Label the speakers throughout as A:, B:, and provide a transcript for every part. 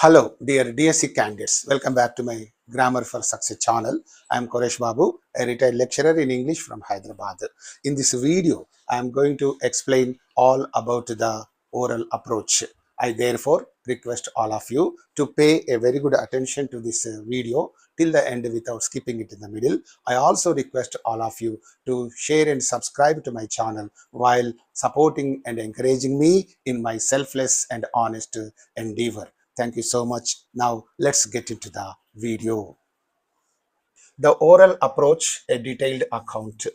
A: Hello, dear DSC candidates. Welcome back to my Grammar for Success channel. I am Koresh Babu, a retired lecturer in English from Hyderabad. In this video, I am going to explain all about the oral approach. I therefore request all of you to pay a very good attention to this video till the end without skipping it in the middle. I also request all of you to share and subscribe to my channel while supporting and encouraging me in my selfless and honest endeavor. Thank you so much. Now let's get into the video. The oral approach, a detailed account.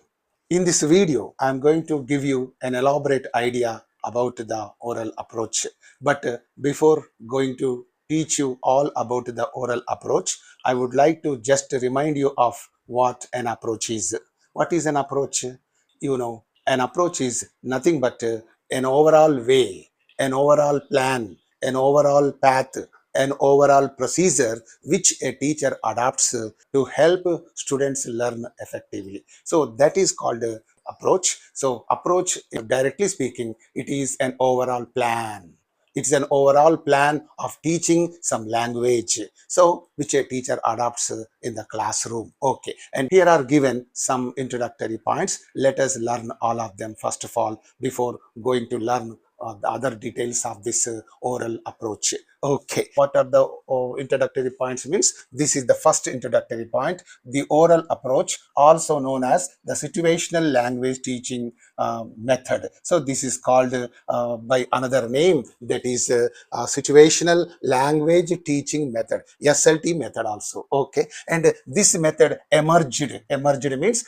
A: In this video, I am going to give you an elaborate idea about the oral approach. But before going to teach you all about the oral approach, I would like to just remind you of what an approach is. What is an approach? An approach is nothing but an overall way, an overall plan, an overall path, an overall procedure which a teacher adopts to help students learn effectively. So that is called approach. So approach, directly speaking, it is an overall plan. It's an overall plan of teaching some language, so which a teacher adopts in the classroom. Okay, and here are given some introductory points. Let us learn all of them first of all before going to learn the other details of this oral approach. Okay, what are the introductory points means? This is the first introductory point. The oral approach, also known as the situational language teaching method. So this is called by another name, that is situational language teaching method, SLT method also. Okay, and this method emerged means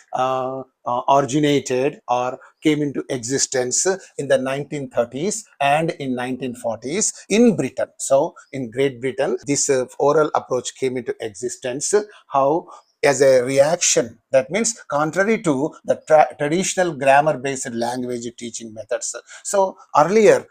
A: originated or came into existence in the 1930s and in 1940s in Britain. So in Great Britain, this oral approach came into existence. How? As a reaction, that means contrary to the traditional grammar-based language teaching methods. So earlier,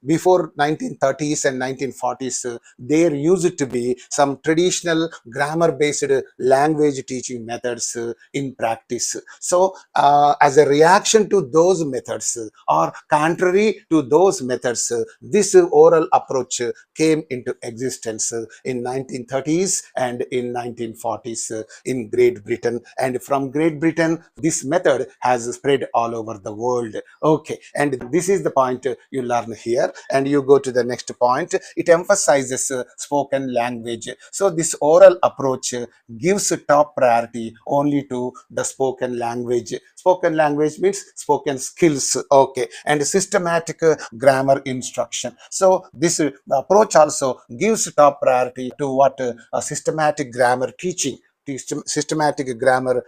A: before 1930s and 1940s, there used to be some traditional grammar-based language teaching methods in practice. So as a reaction to those methods or contrary to those methods, this oral approach came into existence in 1930s and in 1940s in Great Britain, and from Great Britain this method has spread all over the world. Okay, and this is the point you learn here, and you go to the next point. It emphasizes spoken language. So this oral approach gives top priority only to the spoken language. Spoken language means spoken skills. Okay, and systematic grammar instruction. So this approach also gives top priority to what systematic grammar teaching, systematic grammar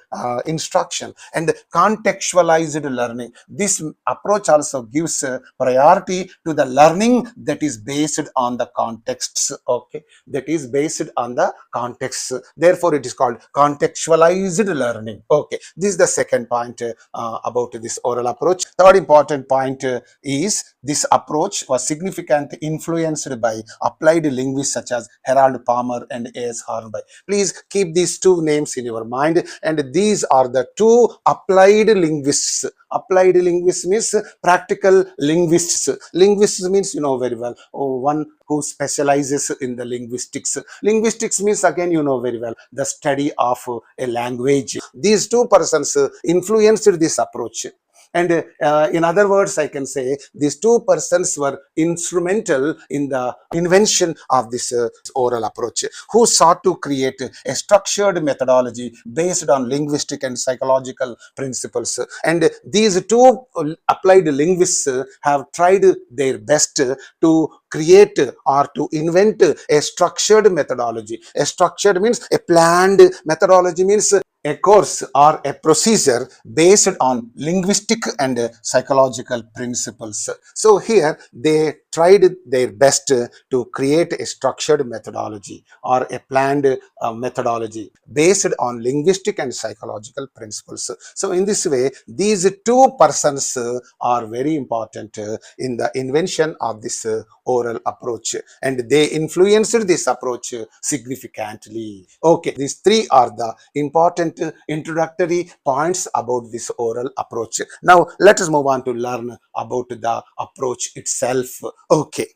A: instruction, and contextualized learning. This approach also gives priority to the learning that is based on the contexts. Okay, that is based on the context. Therefore, it is called contextualized learning. Okay, this is the second point about this oral approach. Third important point is this approach was significantly influenced by applied linguists such as Harold Palmer and A.S. Hornby. Please keep these two names in your mind, and these are the two applied linguists. Applied linguists means practical linguists. Linguists means you know very well, one who specializes in the linguistics. Linguistics means, again, you know very well, the study of a language. These two persons influenced this approach. And in other words, I can say these two persons were instrumental in the invention of this oral approach, who sought to create a structured methodology based on linguistic and psychological principles. And these two applied linguists have tried their best to create or to invent a structured methodology. A structured means a planned methodology, means a course or a procedure based on linguistic and psychological principles. So here they tried their best to create a structured methodology or a planned methodology based on linguistic and psychological principles. So in this way, these two persons are very important in the invention of this oral approach, and they influenced this approach significantly. Okay, these three are the important introductory points about this oral approach. Now let us move on to learn about the approach itself. Okay,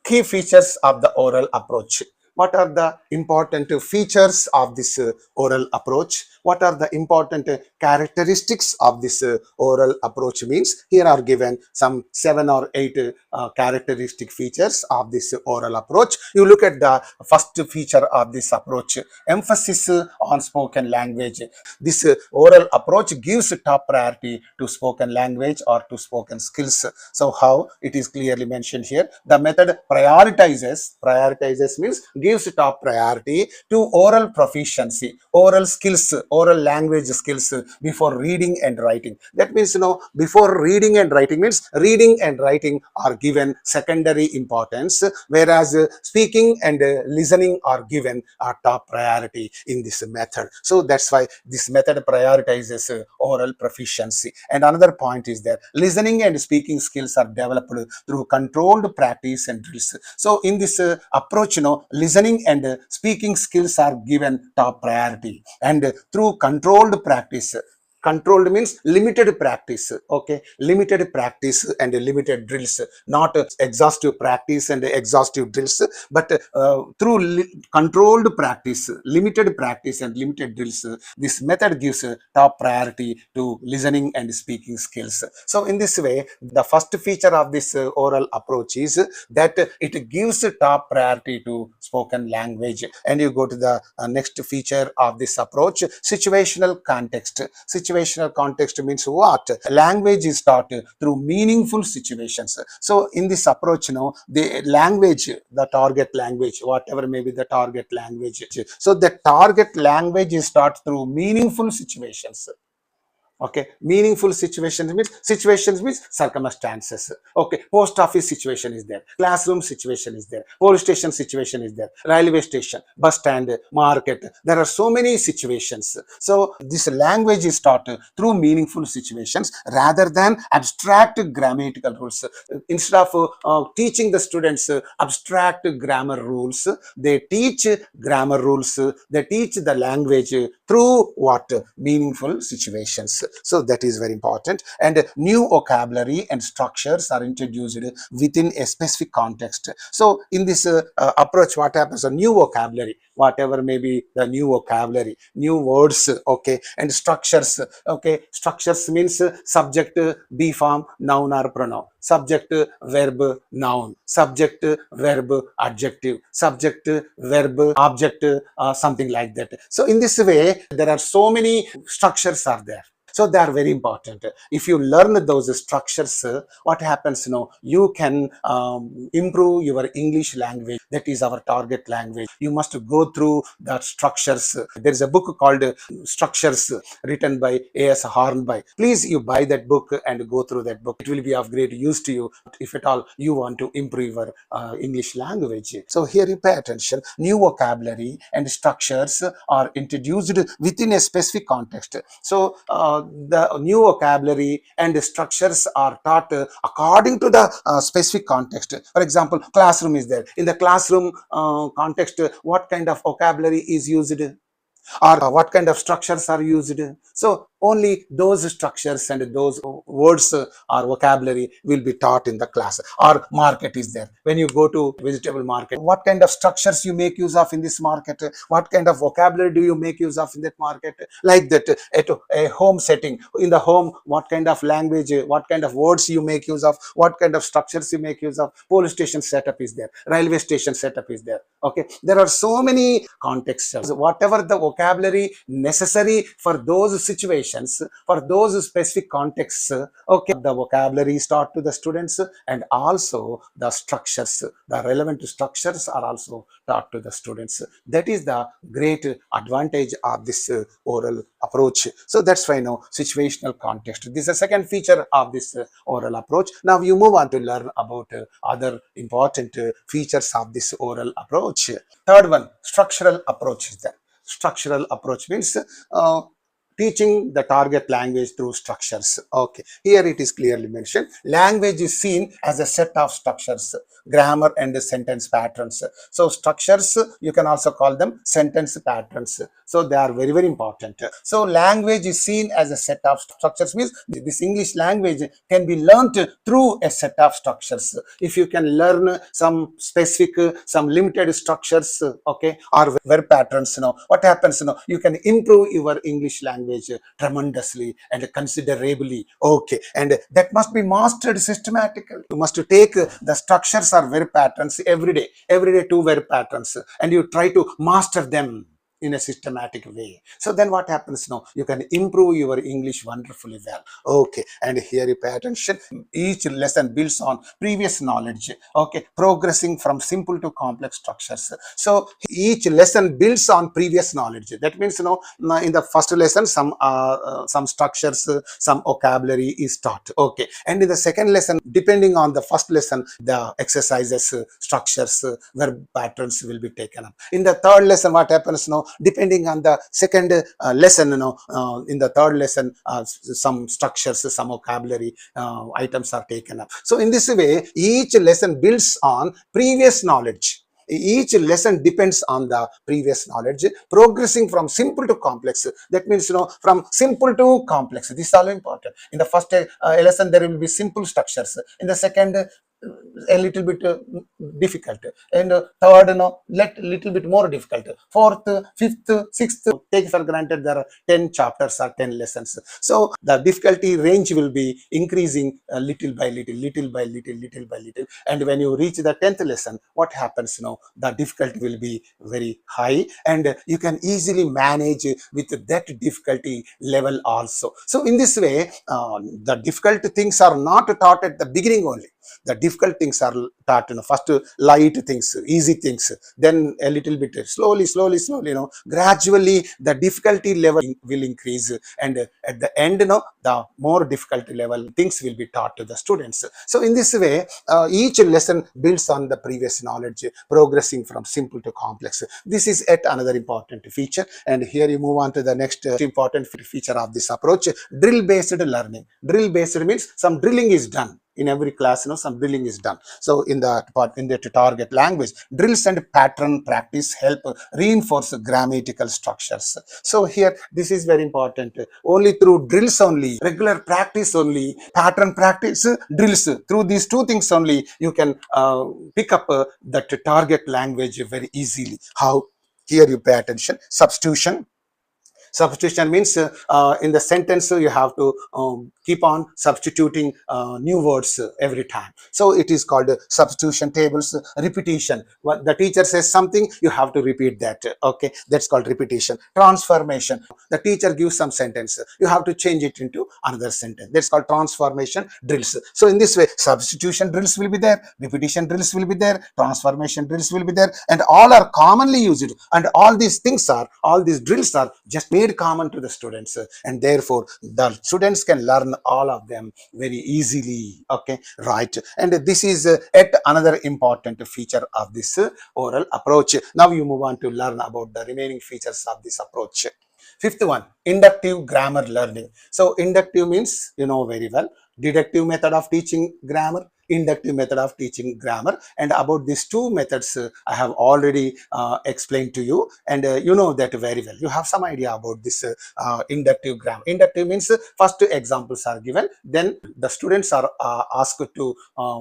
A: Key features of the oral approach. What are the important features of this oral approach? What are the important characteristics of this oral approach means? Here are given some 7 or 8 characteristic features of this oral approach. You look at the first feature of this approach, emphasis on spoken language. This oral approach gives top priority to spoken language or to spoken skills. So how it is clearly mentioned here, the method prioritizes means gives top priority to oral proficiency, oral skills, oral language skills before reading and writing. That means, before reading and writing means reading and writing are given secondary importance, whereas speaking and listening are given a top priority in this method. So that's why this method prioritizes oral proficiency. And another point is that listening and speaking skills are developed through controlled practice and drills. So in this approach, listening and speaking skills are given top priority, and through controlled practice. Controlled means limited practice, okay, limited practice and limited drills, not exhaustive practice and exhaustive drills, but through controlled practice, limited practice and limited drills, this method gives top priority to listening and speaking skills. So in this way, the first feature of this oral approach is that it gives top priority to spoken language. And you go to the next feature of this approach, situational context. Situational context means what? Language is taught through meaningful situations. So in this approach, the language, the target language, whatever may be the target language. So the target language is taught through meaningful situations. Okay, meaningful situations means circumstances. Okay, post office situation is there, classroom situation is there, police station situation is there, railway station, bus stand, market. There are so many situations. So this language is taught through meaningful situations rather than abstract grammatical rules. Instead of teaching the students abstract grammar rules, they teach grammar rules, they teach the language through what? Meaningful situations. So that is very important. And new vocabulary and structures are introduced within a specific context. So in this approach, what happens? A new vocabulary, whatever may be the new vocabulary, new words, okay, and structures. Okay, structures means subject, be form, noun or pronoun, subject, verb, noun, subject, verb, adjective, subject, verb, object, something like that. So in this way, there are so many structures are there. So they are very important. If you learn those structures, what happens? You can improve your English language. That is our target language. You must go through the structures. There is a book called Structures, written by A.S. Hornby. Please, you buy that book and go through that book. It will be of great use to you if at all you want to improve your English language. So here you pay attention. New vocabulary and structures are introduced within a specific context. So the new vocabulary and structures are taught according to the specific context. For example, classroom is there. In the classroom context, what kind of vocabulary is used, or what kind of structures are used? So only those structures and those words or vocabulary will be taught in the class. Or market is there. When you go to vegetable market, what kind of structures you make use of in this market? What kind of vocabulary do you make use of in that market? Like that, at a home setting, in the home, what kind of language, what kind of words you make use of, what kind of structures you make use of? Police station setup is there, railway station setup is there. Okay, there are so many contexts. Whatever the vocabulary necessary for those situations, for those specific contexts, okay, the vocabulary is taught to the students, and also the structures, the relevant structures are also taught to the students. That is the great advantage of this oral approach. So that's why now situational context. This is the second feature of this oral approach. Now you move on to learn about other important features of this oral approach. Third one, structural approach is there. Structural approach means teaching the target language through structures. Okay, here it is clearly mentioned. Language is seen as a set of structures, grammar and sentence patterns. So structures, you can also call them sentence patterns. So they are very, very important. So language is seen as a set of structures, means this English language can be learnt through a set of structures. If you can learn some specific, some limited structures, okay, or verb patterns, what happens, you can improve your English language tremendously and considerably. Okay, and that must be mastered systematically. You must take the structures or verb patterns every day 2 verb patterns, and you try to master them in a systematic way. So then what happens now? You can improve your English wonderfully well. Okay, and here you pay attention. Each lesson builds on previous knowledge. Okay, progressing from simple to complex structures. So each lesson builds on previous knowledge. That means, in the first lesson, some structures, some vocabulary is taught. Okay, and in the second lesson, depending on the first lesson, the exercises, structures, verb patterns will be taken up. In the third lesson, what happens now? Depending on the second lesson, in the third lesson, some structures, some vocabulary items are taken up. So in this way, each lesson builds on previous knowledge. Each lesson depends on the previous knowledge, progressing from simple to complex. That means, from simple to complex. This is all important. In the first lesson, there will be simple structures. In the second, a little bit difficult, and third, little bit more difficult. Fourth, fifth, sixth, take for granted there are 10 chapters or 10 lessons. So the difficulty range will be increasing little by little, little by little, little by little. And when you reach the 10th lesson, what happens now? The difficulty will be very high, and you can easily manage with that difficulty level also. So in this way, the difficult things are not taught at the beginning only. The difficult things are taught, first light things, easy things, then a little bit slowly, gradually the difficulty level will increase, and at the end, the more difficulty level things will be taught to the students. So in this way, each lesson builds on the previous knowledge, progressing from simple to complex. This is yet another important feature. And here you move on to the next important feature of this approach: drill based learning. Drill based means some drilling is done. In every class, some drilling is done. So in the target language, drills and pattern practice help reinforce grammatical structures. So here, this is very important. Only through drills only, regular practice only, pattern practice, drills, through these two things only, you can pick up that target language very easily. How? Here you pay attention. Substitution. Substitution means in the sentence you have to keep on substituting new words every time. So it is called substitution tables. Repetition. What the teacher says something, you have to repeat that. Okay, that's called repetition. Transformation. The teacher gives some sentence, you have to change it into another sentence. That's called transformation drills. So in this way, substitution drills will be there, repetition drills will be there, transformation drills will be there, and all are commonly used. And all these drills are just made common to the students, and therefore the students can learn all of them very easily. Okay, right. And this is yet another important feature of this oral approach. Now you move on to learn about the remaining features of this approach. Fifth one, inductive grammar learning. So inductive means, you know very well, deductive method of teaching grammar, inductive method of teaching grammar. And about these two methods, I have already explained to you, and you know that very well. You have some idea about this inductive grammar. Inductive means first examples are given, then the students are asked to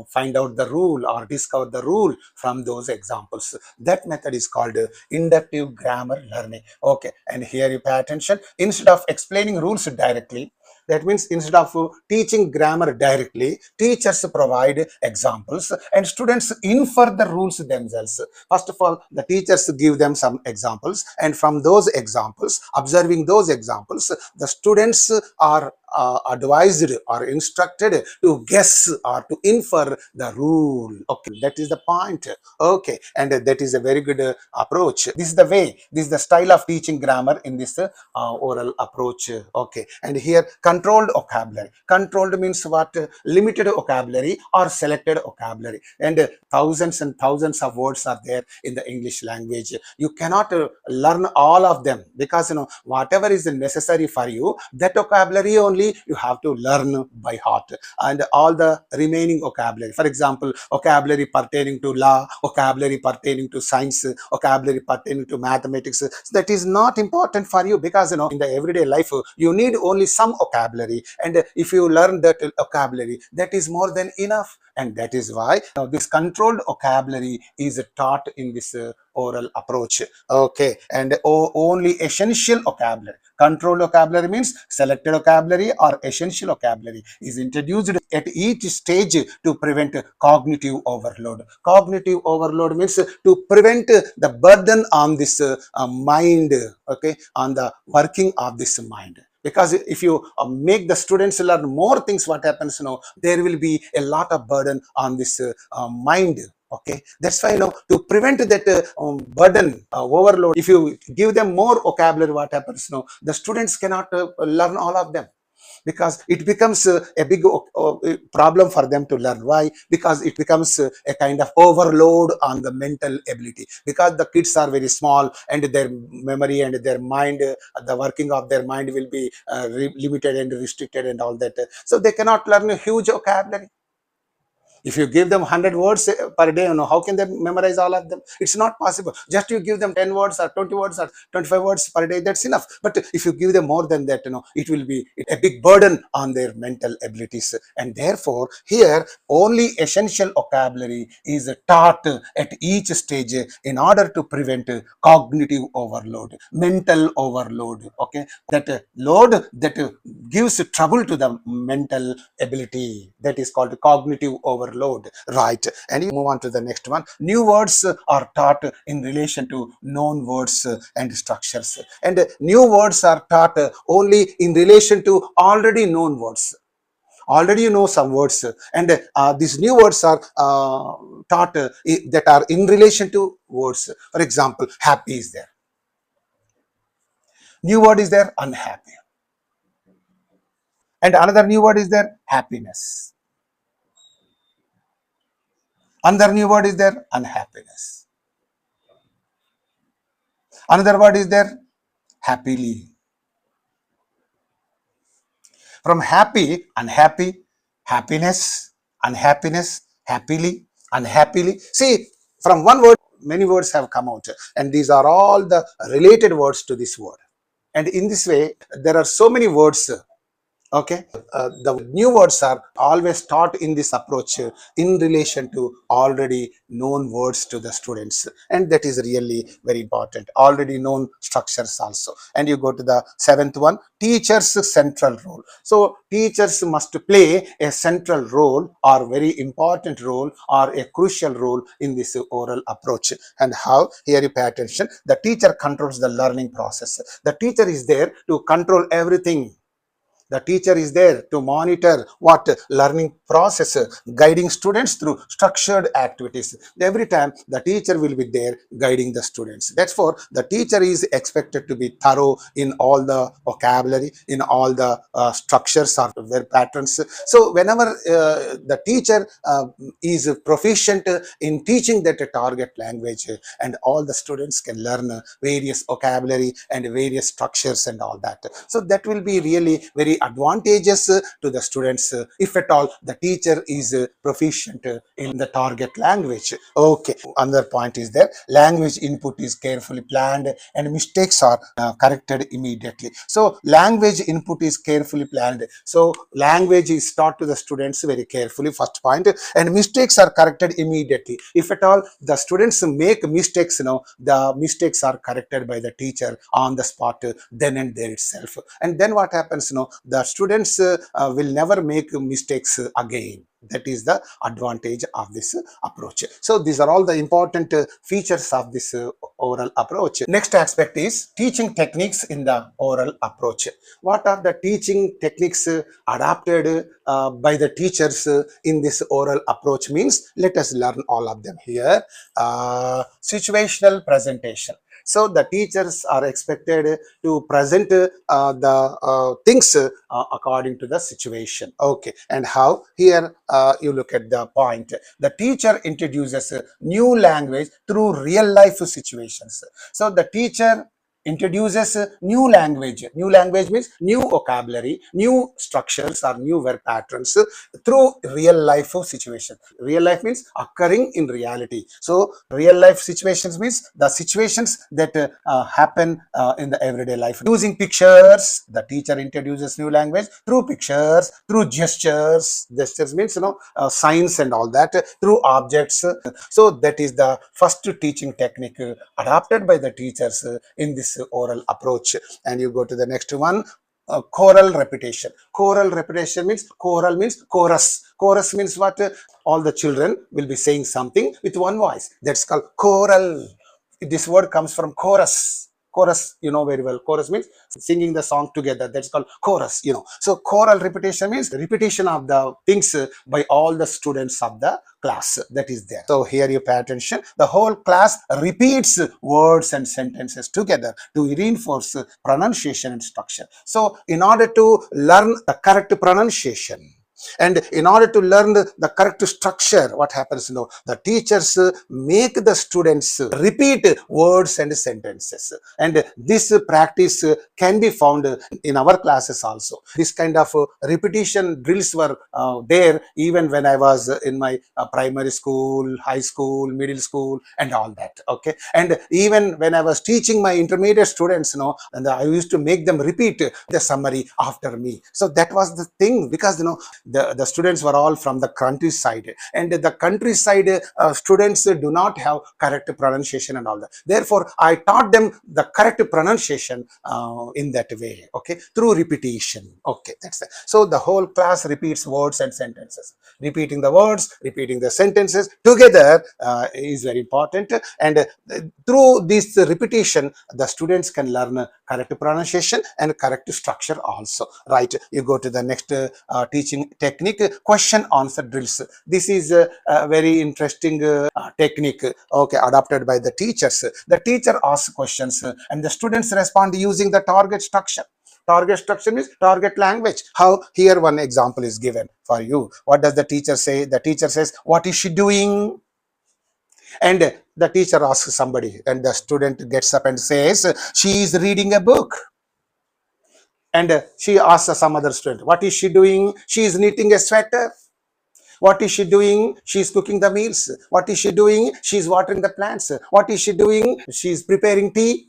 A: find out the rule or discover the rule from those examples. That method is called inductive grammar learning. Okay, and here you pay attention. Instead of explaining rules directly, that means instead of teaching grammar directly, teachers provide examples and students infer the rules themselves. First of all, the teachers give them some examples, and from those examples, observing those examples, the students are advised or instructed to guess or to infer the rule. Okay, that is the point. Okay, and that is a very good approach. This is the way, this is the style of teaching grammar in this oral approach. Okay, and here controlled vocabulary. Controlled means what? Limited vocabulary or selected vocabulary. And thousands and thousands of words are there in the English language. You cannot learn all of them, because whatever is necessary for you, that vocabulary only you have to learn by heart. And all the remaining vocabulary, for example, vocabulary pertaining to law, vocabulary pertaining to science, vocabulary pertaining to mathematics, that is not important for you, because in the everyday life you need only some vocabulary, and if you learn that vocabulary, that is more than enough. And that is why this controlled vocabulary is taught in this oral approach. Okay, and only essential vocabulary. Controlled vocabulary means selected vocabulary or essential vocabulary is introduced at each stage to prevent cognitive overload. Cognitive overload means to prevent the burden on this mind, okay, on the working of this mind. Because if you make the students learn more things, what happens there will be a lot of burden on this mind. Okay, that's why to prevent that burden overload, if you give them more vocabulary, what happens the students cannot learn all of them, because it becomes a big problem for them to learn. Why? Because it becomes a kind of overload on the mental ability, because the kids are very small and their memory and their mind, the working of their mind will be limited and restricted and all that, so they cannot learn a huge vocabulary. If you give them 100 words per day, how can they memorize all of them? It's not possible. Just you give them 10 words or 20 words or 25 words per day, that's enough. But if you give them more than that, it will be a big burden on their mental abilities. And therefore, here only essential vocabulary is taught at each stage in order to prevent cognitive overload, mental overload. Okay, that load that gives trouble to the mental ability, that is called cognitive overload. Right, and you move on to the next one. New words are taught in relation to known words and structures, and new words are taught only in relation to already known words. Already you know some words, and these new words are taught that are in relation to words. For example, happy is there. New word is there, unhappy. And another new word is there, happiness. Another new word is there, unhappiness. Another word is there, happily. From happy, unhappy, happiness, unhappiness, happily, unhappily. See, from one word, many words have come out, and these are all the related words to this word. And in this way, there are so many words. Okay, the new words are always taught in this approach in relation to already known words to the students, and that is really very important. Already known structures also. And you go to the seventh one, teachers' central role. So teachers must play a central role or very important role or a crucial role in this oral approach. And how? Here you pay attention. The teacher controls the learning process. The teacher is there to control everything. The teacher is there to monitor what learning process, guiding students through structured activities. Every time the teacher will be there guiding the students. Therefore, the teacher is expected to be thorough in all the vocabulary, in all the structures or their patterns. So whenever the teacher is proficient in teaching that target language, and all the students can learn various vocabulary and various structures and all that. So that will be really very advantageous to the students if at all the teacher is proficient in the target language. Okay, another point is there, language input is carefully planned and mistakes are corrected immediately. So language input is carefully planned. So language is taught to the students very carefully, first point, and mistakes are corrected immediately. If at all the students make mistakes, the mistakes are corrected by the teacher on the spot, then and there itself. And then what happens, the students will never make mistakes again. That is the advantage of this approach. So these are all the important features of this oral approach. Next aspect is teaching techniques in the oral approach. What are the teaching techniques adapted by the teachers in this oral approach means? Let us learn all of them here. Situational presentation. So the teachers are expected to present the things according to the situation. Okay, and how here you look at the point. The teacher introduces a new language through real life situations. So the teacher introduces a new language. New language means new vocabulary, new structures or new verb patterns through real life situations. Real life means occurring in reality. So real life situations means the situations that happen in the everyday life. Using pictures, the teacher introduces new language through pictures, through gestures. Gestures means signs and all that, through objects. So that is the first teaching technique adopted by the teachers in this oral approach. And you go to the next one. Choral repetition. Choral repetition means, choral means chorus. Chorus means what? All the children will be saying something with one voice. That's called choral. This word comes from chorus. Chorus, you know very well. Chorus means singing the song together. That's called chorus, you know. So choral repetition means repetition of the things by all the students of the class that is there. So here you pay attention. The whole class repeats words and sentences together to reinforce pronunciation and structure. So in order to learn the correct pronunciation, and in order to learn the correct structure, what happens? The teachers make the students repeat words and sentences. And this practice can be found in our classes also. This kind of repetition drills were there even when I was in my primary school, high school, middle school, and all that. Okay. And even when I was teaching my intermediate students, and I used to make them repeat the summary after me. So that was the thing, because the students were all from the countryside, and the countryside students do not have correct pronunciation and all that. Therefore, I taught them the correct pronunciation in that way, okay, through repetition. Okay, that's it. So the whole class repeats words and sentences. Repeating the words, repeating the sentences together is very important, and through this repetition, the students can learn correct pronunciation and correct structure also. Right? You go to the next teaching technique, question answer drills. This is a very interesting technique, okay, adopted by the teachers. The teacher asks questions and the students respond using the target structure. Target structure means target language. How? Here one example is given for you. What does the teacher say? The teacher says, what is she doing? And the teacher asks somebody, and the student gets up and says, she is reading a book. And she asks some other student, what is she doing? She is knitting a sweater. What is she doing? She is cooking the meals. What is she doing? She is watering the plants. What is she doing? She is preparing tea.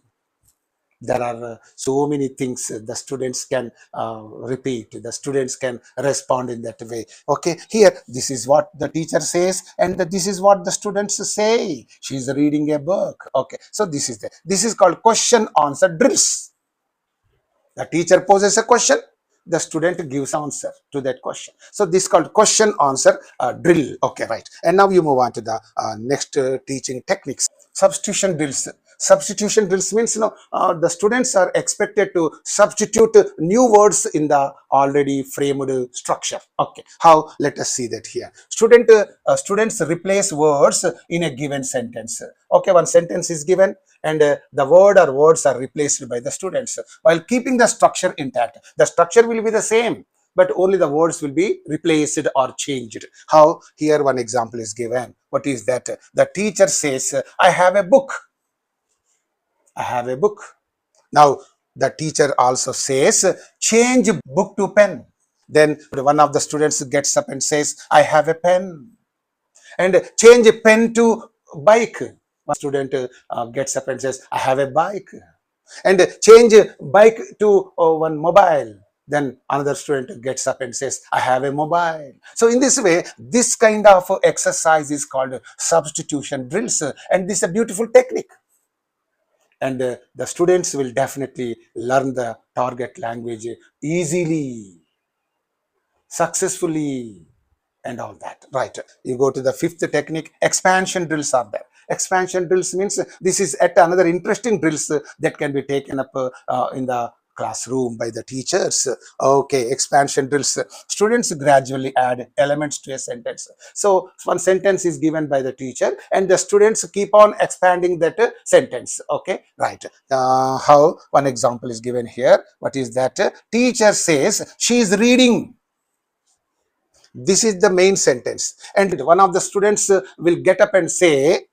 A: There are so many things the students can repeat. The students can respond in that way. Okay, here this is what the teacher says, and this is what the students say. She is reading a book. Okay, so this is called question answer drills. The teacher poses a question, the student gives answer to that question. So this is called question answer drill. Okay, right. And now you move on to the next teaching techniques. Substitution drills. Substitution drills means the students are expected to substitute new words in the already framed structure. Okay, how? Let us see that here. Students replace words in a given sentence. Okay, one sentence is given, and the word or words are replaced by the students while keeping the structure intact. The structure will be the same, but only the words will be replaced or changed. How? Here one example is given. What is that? The teacher says, I have a book. I have a book. Now, the teacher also says, change book to pen. Then one of the students gets up and says, I have a pen. And change pen to bike. One student gets up and says, I have a bike. And change bike to one mobile. Then another student gets up and says, I have a mobile. So in this way, this kind of exercise is called substitution drills. And this is a beautiful technique. And the students will definitely learn the target language easily, successfully, and all that. Right. You go to the fifth technique, expansion drills are there. Expansion drills means this is at another interesting drills that can be taken up in the classroom by the teachers. Okay, expansion drills. Students gradually add elements to a sentence. So one sentence is given by the teacher and the students keep on expanding that sentence. Okay, right. How one example is given here. What is that? Teacher says she is reading. This is the main sentence. And one of the students will get up and say,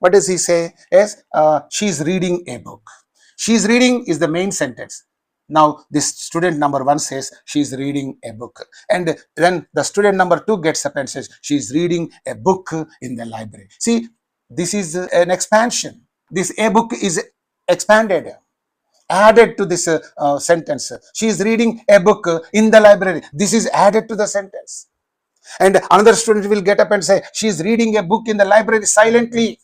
A: what does he say? Yes, she's reading a book. She's reading is the main sentence. Now, this student number 1 says she's reading a book. And then the student number 2 gets up and says she's reading a book in the library. See, this is an expansion. This a book is expanded, added to this sentence. She is reading a book in the library. This is added to the sentence. And another student will get up and say she is reading a book in the library silently.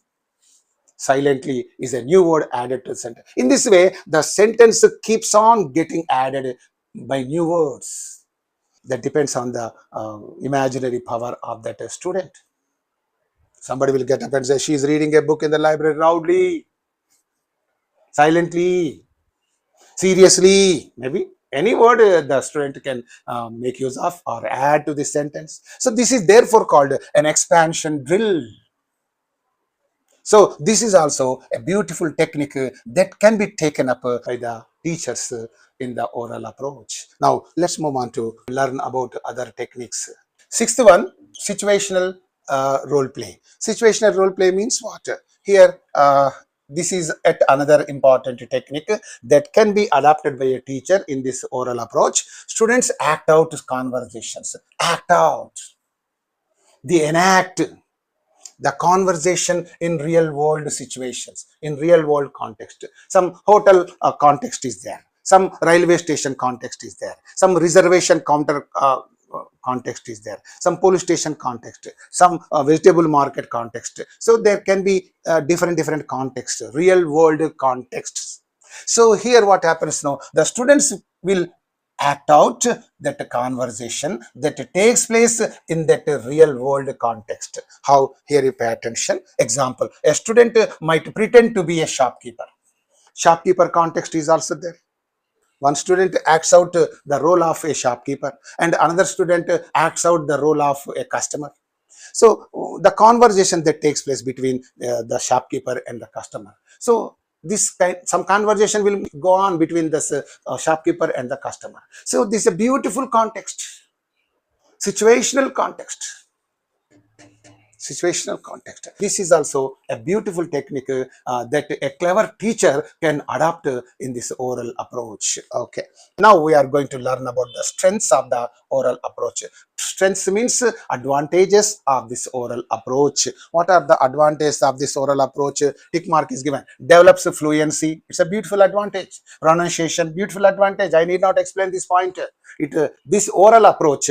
A: Silently is a new word added to the sentence. In this way, the sentence keeps on getting added by new words. That depends on the imaginary power of that student. Somebody will get up and say, she is reading a book in the library loudly, silently, seriously. Maybe any word the student can make use of or add to this sentence. So this is therefore called an expansion drill. So this is also a beautiful technique that can be taken up by the teachers in the oral approach. Now let's move on to learn about other techniques. Sixth one, situational role play. Situational role play means what? Here, this is yet another important technique that can be adopted by a teacher in this oral approach. Students act out conversations. Act out. They enact the conversation in real world situations, in real world context. Some hotel context is there, some railway station context is there, some reservation counter context is there, some police station context, some vegetable market context. So there can be different contexts, real world contexts. So here what happens now, the students will act out that conversation that takes place in that real world context. How? Here you pay attention. Example, a student might pretend to be a shopkeeper. Shopkeeper context is also there. One student acts out the role of a shopkeeper and another student acts out the role of a customer. So the conversation that takes place between the shopkeeper and the customer. So this kind, some conversation will go on between the shopkeeper and the customer. So this is a beautiful context, situational context. Situational context. This is also a beautiful technique that a clever teacher can adopt in this oral approach. Okay. Now we are going to learn about the strengths of the oral approach. Strengths means advantages of this oral approach. What are the advantages of this oral approach? Tick mark is given. Develops fluency. It's a beautiful advantage. Pronunciation, beautiful advantage. I need not explain this point. This oral approach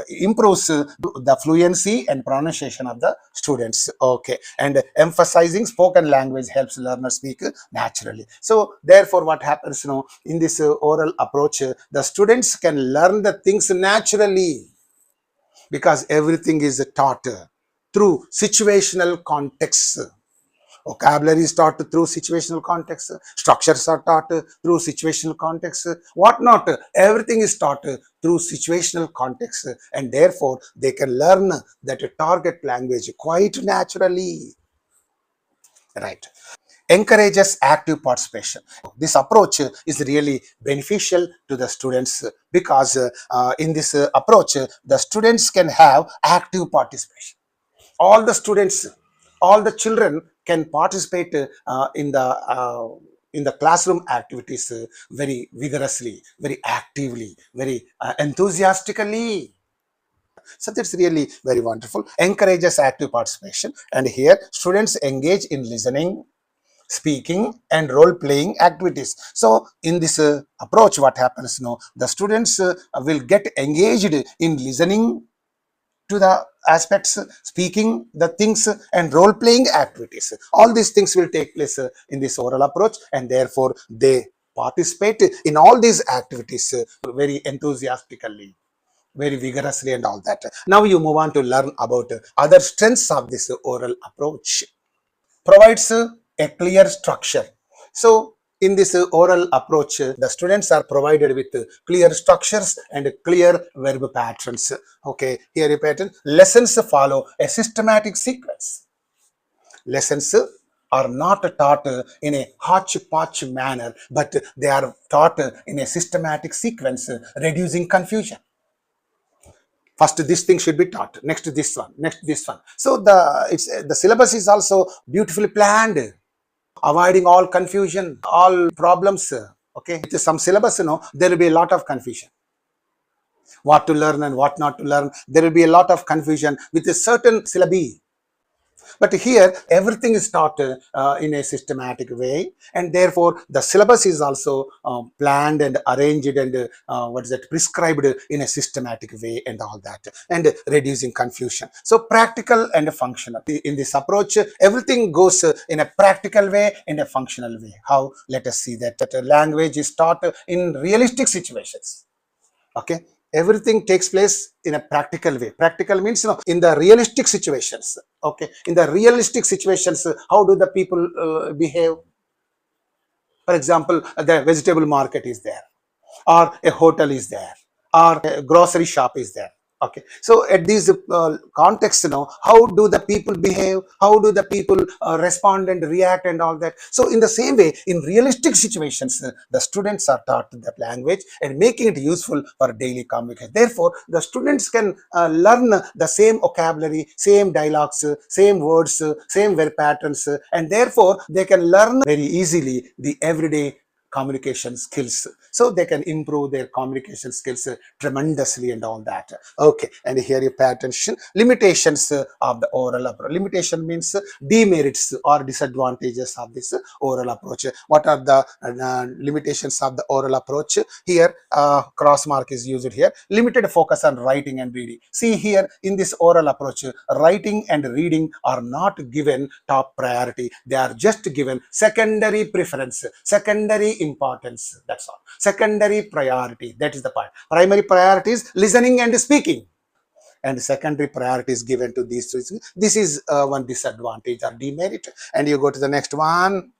A: improves the fluency and pronunciation of the students. Okay, and emphasizing spoken language helps learners speak naturally. So therefore what happens now in this oral approach, the students can learn the things naturally because everything is taught through situational context. Vocabulary is taught through situational context. Structures are taught through situational context. What not? Everything is taught through situational context, and therefore they can learn that target language quite naturally. Right. Encourages active participation. This approach is really beneficial to the students because in this approach, the students can have active participation. All the students, all the children can participate in the classroom activities very vigorously, very actively, very enthusiastically. So that's really very wonderful. Encourages active participation, and here students engage in listening, speaking and role playing activities. So in this approach, what happens now, the students will get engaged in listening to the aspects, speaking the things and role playing activities. All these things will take place in this oral approach, and therefore they participate in all these activities very enthusiastically, very vigorously and all that. Now you move on to learn about other strengths of this oral approach. Provides a clear structure. So In this oral approach, the students are provided with clear structures and clear verb patterns. Okay, here a pattern. Lessons follow a systematic sequence. Lessons are not taught in a hodgepodge manner, but they are taught in a systematic sequence, reducing confusion. First, this thing should be taught. Next, this one. Next, this one. So the syllabus is also beautifully planned, avoiding all confusion, all problems. Okay, with some syllabus, there will be a lot of confusion. What to learn and what not to learn. There will be a lot of confusion with a certain syllabi. But here, everything is taught in a systematic way, and therefore the syllabus is also planned and arranged and prescribed in a systematic way, and all that, and reducing confusion. So practical and functional. In this approach, everything goes in a practical way and a functional way. How? Let us see that language is taught in realistic situations. Okay, everything takes place in a practical way. Practical means, in the realistic situations. Okay, in the realistic situations, how do the people behave? For example, the vegetable market is there, or a hotel is there, or a grocery shop is there. Okay, so at these contexts, how do the people behave, how do the people respond and react and all that. So in the same way, in realistic situations, the students are taught that language and making it useful for daily communication. Therefore, the students can learn the same vocabulary, same dialogues, same words, same verb patterns, and therefore they can learn very easily the everyday communication skills, so they can improve their communication skills tremendously and all that. Okay, and here you pay attention. Limitations of the oral approach. Limitation means demerits or disadvantages of this oral approach. What are the limitations of the oral approach? Here cross mark is used here. Limited focus on writing and reading. See here, in this oral approach, writing and reading are not given top priority. They are just given secondary preference, secondary importance. That's all. Secondary priority. That is the part. Primary priority is listening and speaking, and secondary priority is given to these three. This is one disadvantage or demerit. And you go to the next one.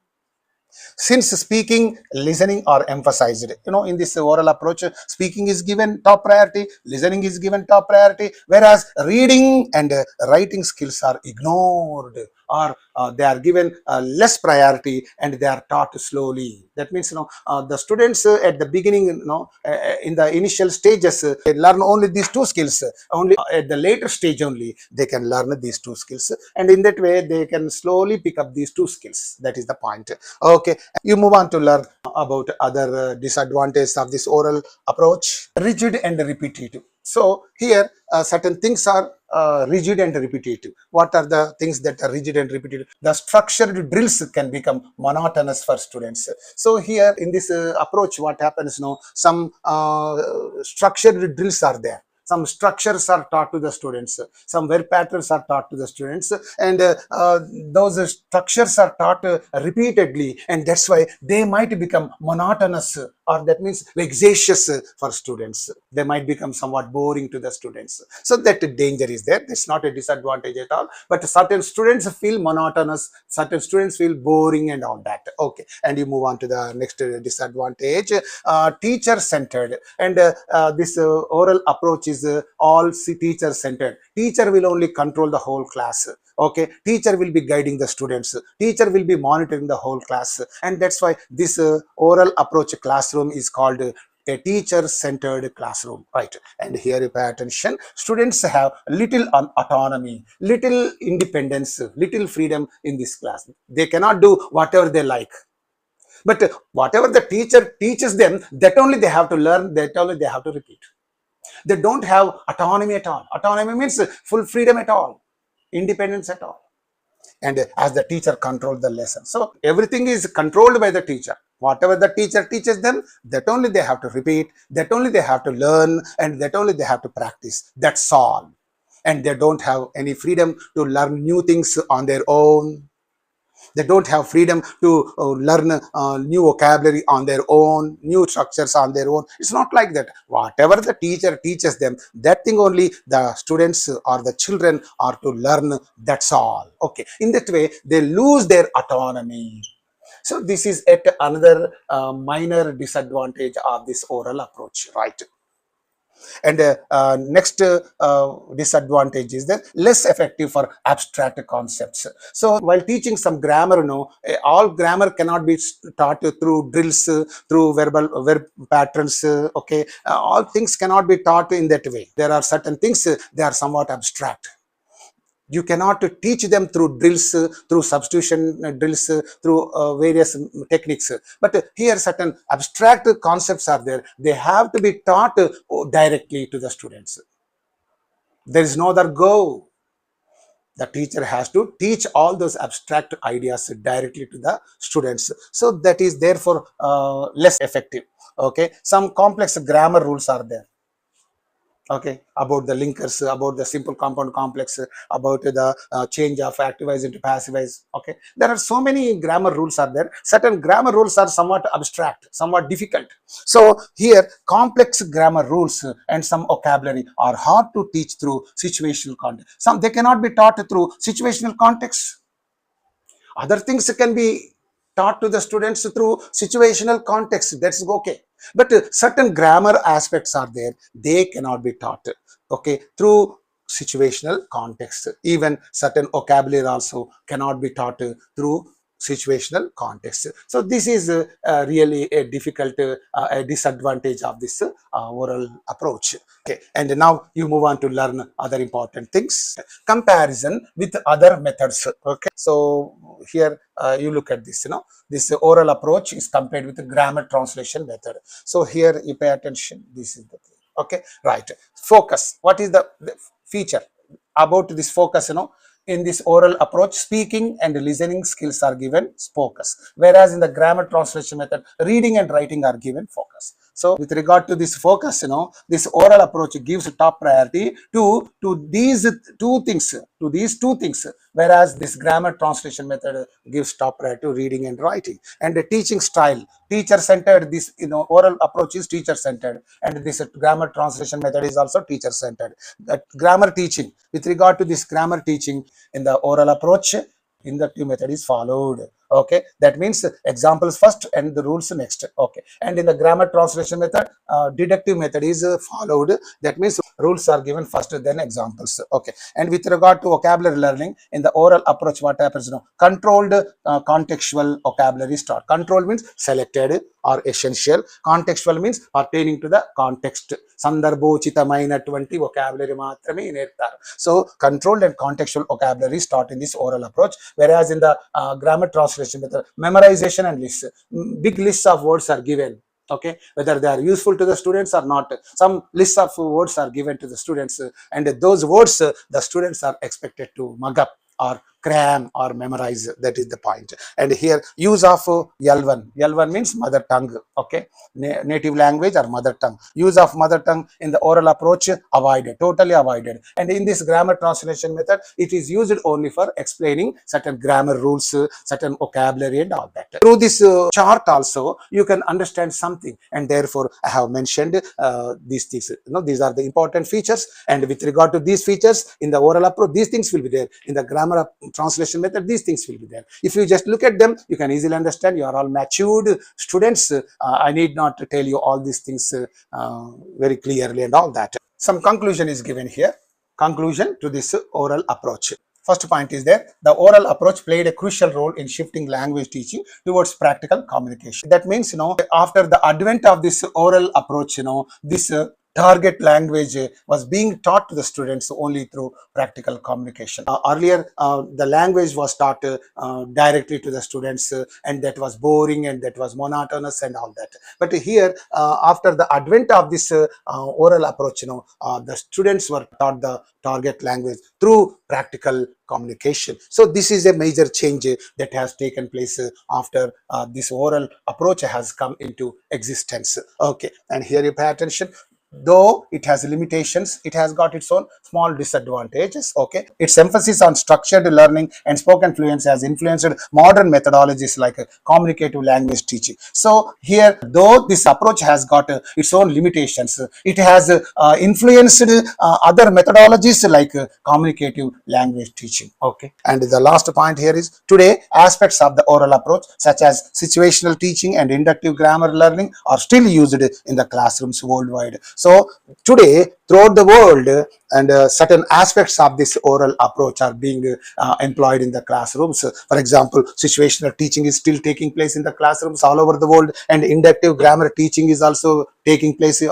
A: Since speaking, listening are emphasized. In this oral approach, speaking is given top priority, listening is given top priority, whereas reading and writing skills are ignored, or they are given less priority, and they are taught slowly. That means, the students at the beginning, in the initial stages, they learn only these two skills. Only at the later stage only they can learn these two skills, and in that way they can slowly pick up these two skills. That is the point. Okay, you move on to learn about other disadvantages of this oral approach. Rigid and repetitive. So here certain things are rigid and repetitive. What are the things that are rigid and repetitive? The structured drills can become monotonous for students. So here in this approach, what happens now? Some structured drills are there. Some structures are taught to the students, some verb patterns are taught to the students, and those structures are taught repeatedly, and that's why they might become monotonous, or that means vexatious for students. They might become somewhat boring to the students. So that danger is there. It's not a disadvantage at all, but certain students feel monotonous, certain students feel boring and all that. Okay, and you move on to the next disadvantage. Teacher centered, and this oral approach is all teacher centered. Teacher will only control the whole class. Okay, teacher will be guiding the students, teacher will be monitoring the whole class, and that's why this oral approach classroom is called a teacher-centered classroom, right? And here you pay attention. Students have little autonomy, little independence, little freedom in this class. They cannot do whatever they like. But whatever the teacher teaches them, that only they have to learn, that only they have to repeat. They don't have autonomy at all. Autonomy means full freedom at all, independence at all. And as the teacher controls the lesson. So everything is controlled by the teacher. Whatever the teacher teaches them, that only they have to repeat, that only they have to learn, and that only they have to practice. That's all. And they don't have any freedom to learn new things on their own. They don't have freedom to learn new vocabulary on their own, new structures on their own. It's not like that. Whatever the teacher teaches them, that thing only the students or the children are to learn. That's all. Okay. In that way, they lose their autonomy. So this is yet another minor disadvantage of this oral approach, right? And next disadvantage is that less effective for abstract concepts. So while teaching some grammar, all grammar cannot be taught through drills, through verb patterns. Okay, all things cannot be taught in that way. There are certain things they are somewhat abstract. You cannot teach them through drills, through substitution drills, through various techniques. But here certain abstract concepts are there. They have to be taught directly to the students. There is no other go. The teacher has to teach all those abstract ideas directly to the students. So that is therefore less effective. Okay, some complex grammar rules are there. Okay, about the linkers, about the simple compound complex, about the change of activize into passivize. Okay, there are so many grammar rules are there. Certain grammar rules are somewhat abstract, somewhat difficult. So here complex grammar rules and some vocabulary are hard to teach through situational context. Some they cannot be taught through situational context. Other things can be taught to the students through situational context. That's okay. But certain grammar aspects are there. They cannot be taught. Okay, through situational context. Even certain vocabulary also cannot be taught through situational context. So this is really a difficult a disadvantage of this oral approach. Okay, and now you move on to learn other important things. Comparison with other methods. Okay, so here you look at this. This oral approach is compared with the grammar translation method. So here you pay attention. This is the thing. Okay, right. Focus. What is the feature about this focus? In this oral approach, speaking and listening skills are given focus, whereas in the grammar translation method, reading and writing are given focus. So with regard to this focus, this oral approach gives top priority to these two things, whereas this grammar translation method gives top priority to reading and writing. And the teaching style, teacher centered. This oral approach is teacher centered, and this grammar translation method is also teacher centered. That grammar teaching, with regard to this grammar teaching in the oral approach, inductive method is followed. Okay, that means examples first and the rules next. Okay, and in the grammar translation method, deductive method is followed. That means rules are given first, then examples. Okay, and with regard to vocabulary learning in the oral approach, what happens? Controlled contextual vocabulary start. Control means selected or essential. Contextual means pertaining to the context. సందర్భోచితమైనటువంటి vocabulary మాత్రమే నేర్పుతారు. So controlled and contextual vocabulary start in this oral approach, whereas in the grammar translation method, memorization and lists, big lists of words are given. Okay, whether they are useful to the students or not, some lists of words are given to the students, and those words the students are expected to mug up or cram or memorize. That is the point. And here use of L1 means mother tongue. Okay, native language or mother tongue. Use of mother tongue in the oral approach avoided, totally avoided. And in this grammar translation method, it is used only for explaining certain grammar rules, certain vocabulary and all that. Through this chart also you can understand something, and therefore I have mentioned these things. These are the important features, and with regard to these features in the oral approach, these things will be there. In the grammar translation method, these things will be there. If you just look at them, you can easily understand. You are all matured students. I need not to tell you all these things very clearly and all that. Some conclusion is given here. Conclusion to this oral approach. First point is that the oral approach played a crucial role in shifting language teaching towards practical communication. That means, after the advent of this oral approach, this target language was being taught to the students only through practical communication. Earlier, the language was taught directly to the students, and that was boring and that was monotonous and all that. But here, after the advent of this oral approach, the students were taught the target language through practical communication. So this is a major change that has taken place after this oral approach has come into existence. Okay, and here you pay attention. though it has limitations, it has got its own small disadvantages. Okay, its emphasis on structured learning and spoken fluency has influenced modern methodologies like communicative language teaching. So here, though this approach has got its own limitations, it has influenced other methodologies like communicative language teaching. Okay, and the last point here is, today aspects of the oral approach such as situational teaching and inductive grammar learning are still used in the classrooms worldwide. So today, throughout the world, and certain aspects of this oral approach are being employed in the classrooms. For example, situational teaching is still taking place in the classrooms all over the world, and inductive grammar teaching is also taking place in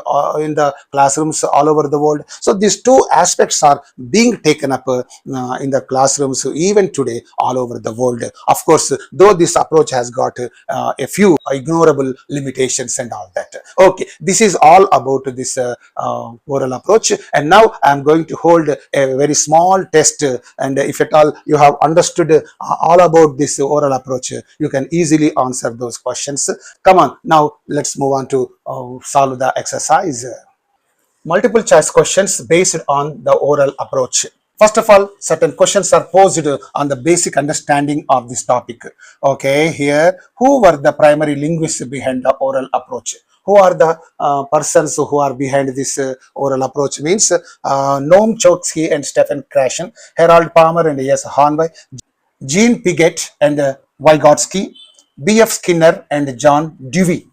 A: the classrooms all over the world. So these two aspects are being taken up in the classrooms even today all over the world. Of course, though this approach has got a few ignorable limitations and all that. Okay, this is all about this oral approach, and now I am going to hold a very small test, and if at all you have understood all about this oral approach, you can easily answer those questions. Come on, now let's move on to solve the exercise. Multiple choice questions based on the oral approach. First of all, certain questions are posed on the basic understanding of this topic. Okay, here, who were the primary linguists behind the oral approach? Who are the persons who are behind this oral approach? Means Noam Chomsky and Stephen Krashen, Harold Palmer and S. Hornby, Jean Piaget and Vygotsky, B.F. Skinner and John Dewey.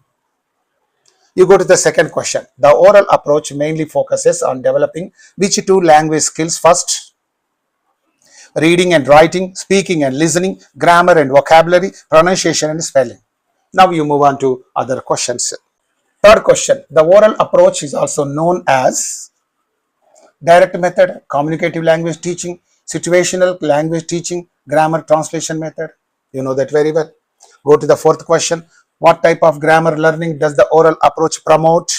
A: You go to the second question. The oral approach mainly focuses on developing which two language skills first? Reading and writing, speaking and listening, grammar and vocabulary, pronunciation and spelling. Now you move on to other questions. Third question. The oral approach is also known as direct method, communicative language teaching, situational language teaching, grammar translation method. You know that very well. Go to the fourth question. What type of grammar learning does the oral approach promote?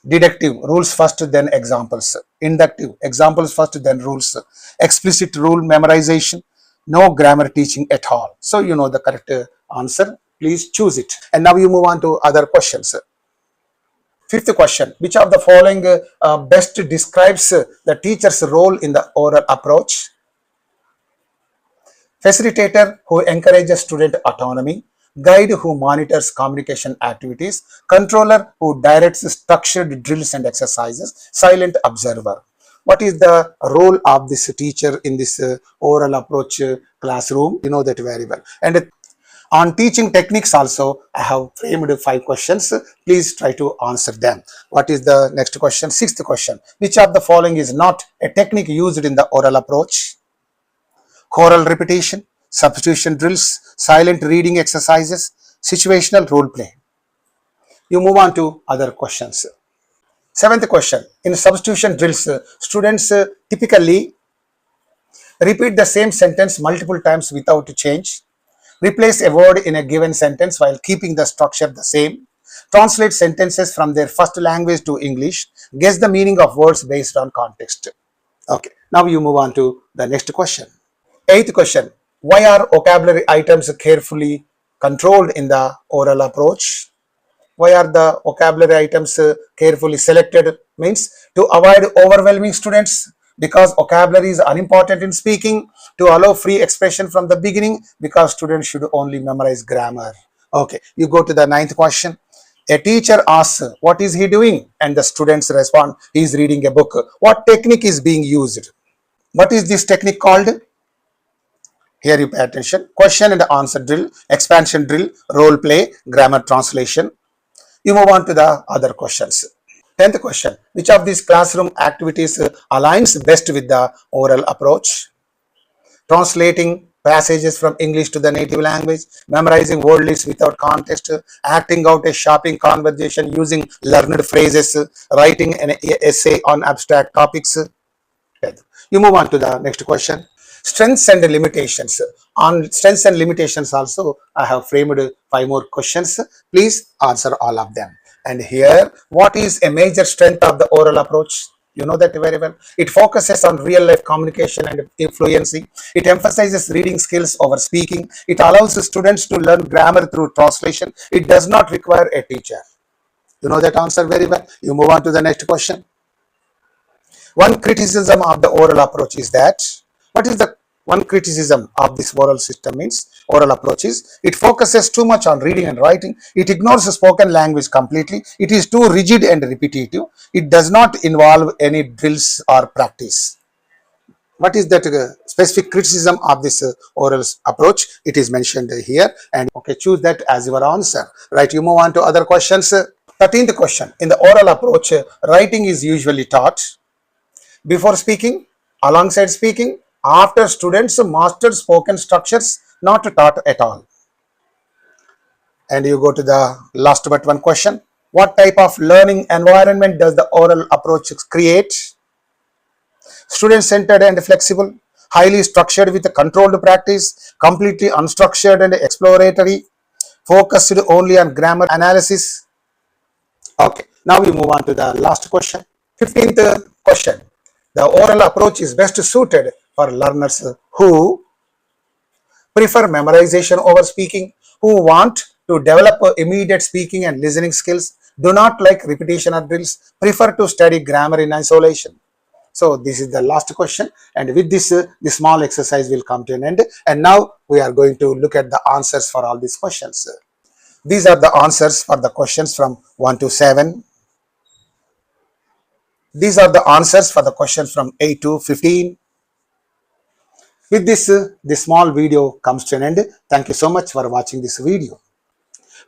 A: Deductive, rules first then examples. Inductive, examples first then rules. Explicit rule memorization, no grammar teaching at all. So you know the correct answer. Please choose it. And now you move on to other questions. Fifth question. Which of the following best describes the teacher's role in the oral approach? Facilitator who encourages student autonomy, guide who monitors communication activities, controller who directs structured drills and exercises, silent observer. What is the role of this teacher in this oral approach classroom? You know that very well. And on teaching techniques also, I have framed 5 questions. Please try to answer them. What is the next question? Sixth question. Which of the following is not a technique used in the oral approach? Choral repetition, substitution drills, silent reading exercises, situational role play. You move on to other questions. Seventh question. In substitution drills, students typically repeat the same sentence multiple times without change, replace a word in a given sentence while keeping the structure the same, translate sentences from their first language to English, guess the meaning of words based on context. Okay, now you move on to the next question. Eighth question. Why are vocabulary items carefully controlled in the oral approach? Why are the vocabulary items carefully selected? Means to avoid overwhelming students, because vocabulary is unimportant in speaking, to allow free expression from the beginning, because students should only memorize grammar. Okay, you go to the ninth question. A teacher asks, what is he doing? And the students respond, he is reading a book. What technique is being used? What is this technique called? Here you pay attention. Question and answer drill, expansion drill, role play, grammar translation. You move on to the other questions. 10th question. Which of these classroom activities aligns best with the oral approach? Translating passages from English to the native language, memorizing word lists without context, acting out a shopping conversation using learned phrases, writing an essay on abstract topics. You move on to the next question. Strengths and limitations. On strengths and limitations also, I have framed 5 more questions. Please answer all of them. And here, what is a major strength of the oral approach? You know that very well. It focuses on real life communication and fluency. It emphasizes reading skills over speaking. It allows students to learn grammar through translation. It does not require a teacher. You know that answer very well. You move on to the next question. One criticism of the oral approach is that, what is the one criticism of this oral system means, oral approach is, it focuses too much on reading and writing. It ignores the spoken language completely. It is too rigid and repetitive. It does not involve any drills or practice. What is that specific criticism of this oral approach? It is mentioned here, and okay, choose that as your answer. Right, you move on to other questions. 13th question. In the oral approach, writing is usually taught before speaking, alongside speaking, after students master spoken structures, not taught at all. And you go to the last but one question. What type of learning environment does the oral approach create? Student-centered and flexible, highly structured with a controlled practice, completely unstructured and exploratory, focused only on grammar analysis. Okay, now we move on to the last question. 15th question. The oral approach is best suited for learners who prefer memorization over speaking, who want to develop immediate speaking and listening skills, do not like repetition or drills, prefer to study grammar in isolation. So this is the last question, and with this, the small exercise will come to an end. And now we are going to look at the answers for all these questions. These are the answers for the questions from 1 to 7. These are the answers for the questions from 8 to 15. With this, the small video comes to an end. Thank you so much for watching this video.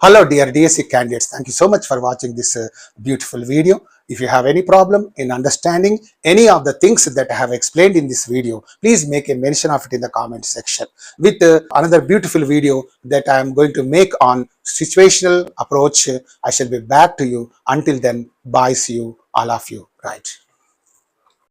A: Hello dear DSC candidates, thank you so much for watching this beautiful video. If you have any problem in understanding any of the things that I have explained in this video, please make a mention of it in the comment section. With another beautiful video that I am going to make on situational approach, I shall be back to you. Until then, bye, see you, all of you, right.